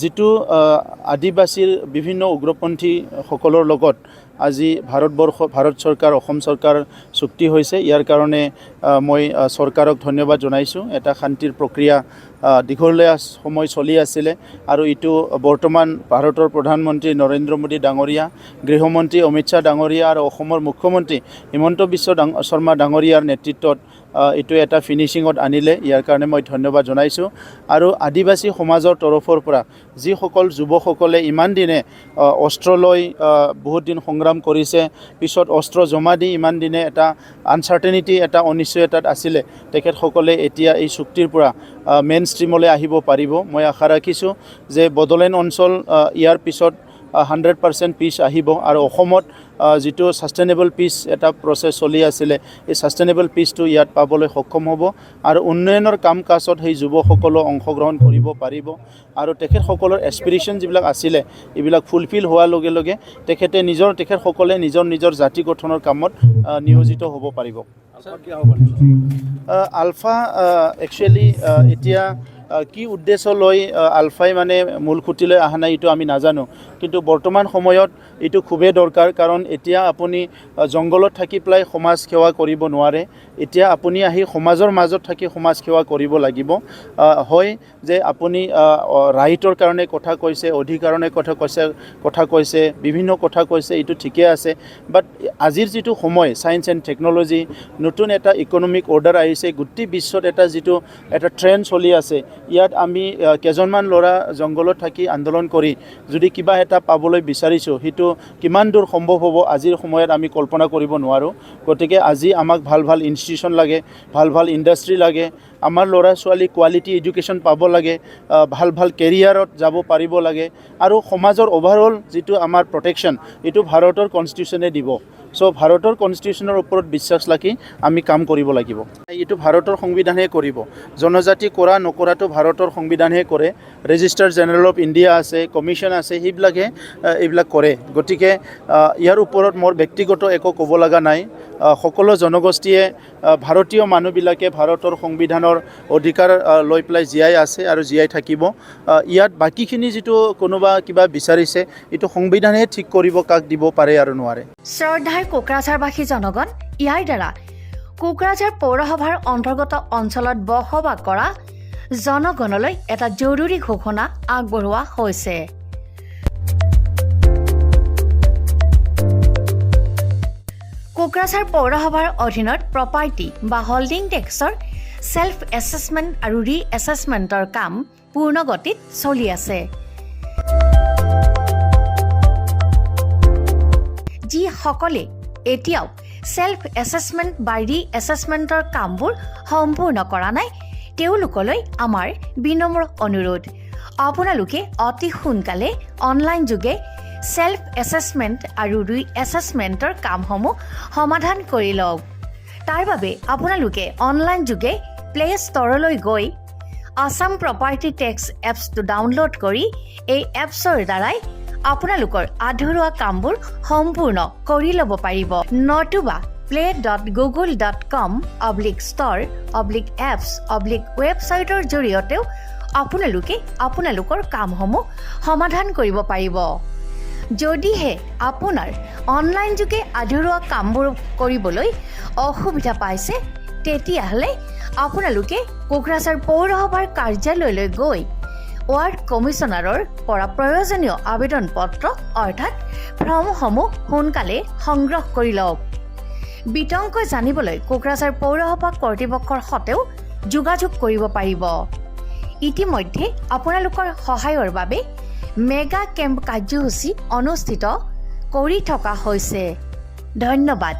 যিটো আদিবাসীৰ বিভিন্ন উগ্ৰপন্থীসকলৰ লগত আজি ভাৰত চৰকাৰ অসম চৰকাৰ চুক্তি হৈছে। ইয়াৰ কাৰণে মই চৰকাৰক ধন্যবাদ জনাইছোঁ। এটা শান্তিৰ প্ৰক্ৰিয়া দীঘলীয়া সময় চলি আছিলে আৰু ইটো বৰ্তমান ভাৰতৰ প্ৰধানমন্ত্ৰী নৰেন্দ্ৰ মোদী ডাঙৰীয়া, গৃহমন্ত্ৰী অমিত শ্বাহ ডাঙৰীয়া আৰু অসমৰ মুখ্যমন্ত্ৰী হিমন্ত বিশ্ব শৰ্মা ডাঙৰীয়াৰ নেতৃত্বত এইটো এটা ফিনিচিঙত আনিলে। ইয়াৰ কাৰণে মই ধন্যবাদ জনাইছোঁ। আৰু আদিবাসী সমাজৰ তৰফৰ পৰা যিসকল যুৱকসকলে ইমান দিনে অস্ত্ৰ লৈ বহুত দিন সংগ্ৰাম কৰিছে, পিছত অস্ত্ৰ জমা দি ইমান দিনে এটা আনচাৰ্টেনিটি, এটা অনিশ্চয়তাত আছিলে, তেখেতসকলে এতিয়া এই চুক্তিৰ পৰা মেইন ষ্ট্ৰীমলৈ আহিব পাৰিব। মই আশা ৰাখিছোঁ যে বড়োলেণ্ড অঞ্চল ইয়াৰ পিছত 100% পিচ আহিব আৰু অসমত যিটো ছাষ্টেইনেবল পিচ এটা প্ৰচেছ চলি আছিলে, এই ছাষ্টেইনেবল পিচটো ইয়াত পাবলৈ সক্ষম হ'ব আৰু উন্নয়নৰ কাম কাজত সেই যুৱকসকলেও অংশগ্ৰহণ কৰিব পাৰিব আৰু তেখেতসকলৰ এছপিৰেশ্যন যিবিলাক আছিলে এইবিলাক ফুলফিল হোৱাৰ লগে লগে তেখেতসকলে নিজৰ জাতি গঠনৰ কামত নিয়োজিত হ'ব পাৰিব। আলফা একচুৱেলি এতিয়া কি উদ্দেশ্য লৈ আলফাই মানে মূল খুঁটিলৈ অহা নাই এইটো আমি নাজানো, কিন্তু বৰ্তমান সময়ত এইটো খুবেই দৰকাৰ। কাৰণ এতিয়া আপুনি জংঘলত থাকি পেলাই সমাজ সেৱা কৰিব নোৱাৰে। এতিয়া আপুনি আহি সমাজৰ মাজত থাকি সমাজ সেৱা কৰিব লাগিব। হয় যে আপুনি ৰাইটৰ কাৰণে কথা কৈছে, অধিকাৰণে কথা কৈছে, বিভিন্ন কথা কৈছে, এইটো ঠিকে আছে। বাট আজিৰ যিটো সময়, ছায়েন্স এণ্ড টেকন'লজি, নতুন এটা ইকনমিক অৰ্ডাৰ আহিছে, গোটেই বিশ্বত এটা ট্ৰেণ্ড চলি আছে। ইয়াত আমি কেইজনমান ল'ৰা জংঘলত থাকি আন্দোলন কৰি যদি কিবা এটা পাবলৈ বিচাৰিছোঁ, সেইটো কিমান দূৰ সম্ভৱ হ'ব আজিৰ সময়ত আমি কল্পনা কৰিব নোৱাৰোঁ। গতিকে আজি আমাক ভাল ইনষ্টিটিউশ্যন লাগে, ভাল ইণ্ডাষ্ট্ৰী লাগে, আমাৰ ল'ৰা ছোৱালী কোৱালিটি এডুকেশ্যন পাব লাগে, ভাল কেৰিয়াৰত যাব পাৰিব লাগে আৰু সমাজৰ অভাৰঅল যিটো আমাৰ প্ৰটেকশ্যন এইটো ভাৰতৰ কনষ্টিটিউশ্যনে দিব। চ' ভাৰতৰ কনষ্টিটিউশ্যনৰ ওপৰত বিশ্বাস ৰাখি আমি কাম কৰিব লাগিব। এইটো ভাৰতৰ সংবিধানে কৰিব। জনজাতি কৰা নকৰাটো ভাৰতৰ সংবিধানে কৰে। ৰেজিষ্টাৰ জেনেৰেল অফ ইণ্ডিয়া আছে, কমিশ্যন আছে, এইবিলাক কৰে। গতিকে ইয়াৰ ওপৰত মোৰ ব্যক্তিগত একো ক'ব লগা নাই। সকলো জনগোষ্ঠীয়ে, ভাৰতীয় মানুহবিলাকে ভাৰতৰ সংবিধানৰ অধিকাৰ লৈ পেলাই জীয়াই আছে আৰু জীয়াই থাকিব। ইয়াত বাকীখিনি যিটো কোনোবা কিবা বিচাৰিছে এইটো সংবিধানে ঠিক কৰিব কাক দিব পাৰে আৰু নোৱাৰে। শ্ৰদ্ধাৰ কোকৰাঝাৰবাসী জনগণ, ইয়াৰ দ্বাৰা কোকৰাঝাৰ পৌৰসভাৰ অন্তৰ্গত অঞ্চলত বসবাস কৰা জনগণলৈ এটা জৰুৰী ঘোষণা আগবঢ়োৱা হৈছে। কোকৰাঝাৰ পৌৰসভাৰ অধীনত প্ৰপাৰ্টি বা হোল্ডিং টেক্সৰ ছেল্ফ এছেছমেণ্ট আৰু ৰি-এছেছমেণ্টৰ কাম পূৰ্ণ গতিত চলি আছে। যিসকলে এতিয়াও ছেল্ফ এছেছমেণ্ট বা ৰি-এছেছমেণ্টৰ কামবোৰ সম্পূৰ্ণ কৰা নাই, তেওঁলোকলৈ আমাৰ বিনম্ৰ অনুৰোধ, আপোনালোকে অতি সোনকালে অনলাইন যোগে ছেল্ফ এছেছমেণ্ট আৰু ৰি-এছেছমেণ্টৰ কামসমূহ সমাধান কৰি লওক। তাৰ বাবে আপোনালোকে অনলাইন যোগে প্লে ষ্ট'ৰলৈ গৈ আছাম প্ৰপাৰ্টি টেক্স এপছটো ডাউনলোড কৰি এই এপছৰ দ্বাৰাই আপোনালোকৰ আধৰুৱা কামবোৰ সম্পূৰ্ণ কৰি ল'ব পাৰিব। নতুবা play.google.com/store/apps/ৱেবছাইটৰ জৰিয়তেও আপোনালোকে আপোনালোকৰ কামসমূহ সমাধান কৰিব পাৰিব। যদিহে আপোনাৰ অনলাইন যোগে আধৰুৱা কামবোৰ কৰিবলৈ অসুবিধা পাইছে, তেতিয়াহ'লে আপোনালোকে কোকৰাঝাৰ পৌৰসভাৰ কাৰ্যালয়লৈ গৈ ৱাৰ্ড কমিছনাৰৰ পৰা প্ৰয়োজনীয় আবেদন পত্ৰ অৰ্থাৎ ফৰ্মসমূহ সোনকালে সংগ্ৰহ কৰি লওক। বিতংকৈ জানিবলৈ কোকৰাঝাৰ পৌৰসভা কৰ্তৃপক্ষৰ সৈতেও যোগাযোগ কৰিব পাৰিব। ইতিমধ্যে আপোনালোকৰ সহায়ৰ বাবে মেগা কেম্প কাৰ্যসূচী অনুষ্ঠিত কৰি থকা হৈছে। ধন্যবাদ।